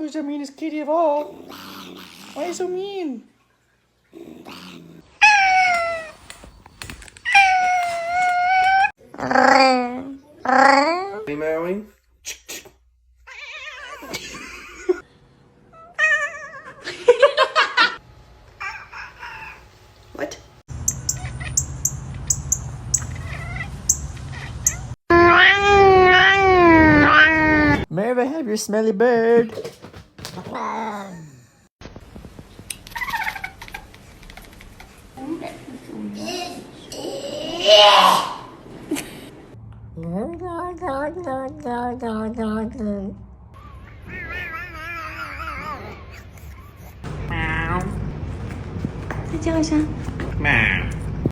who's the meanest kitty of all? Why are you so mean? Are you meowing? What? May I have your smelly bird?再叫一声。Meow.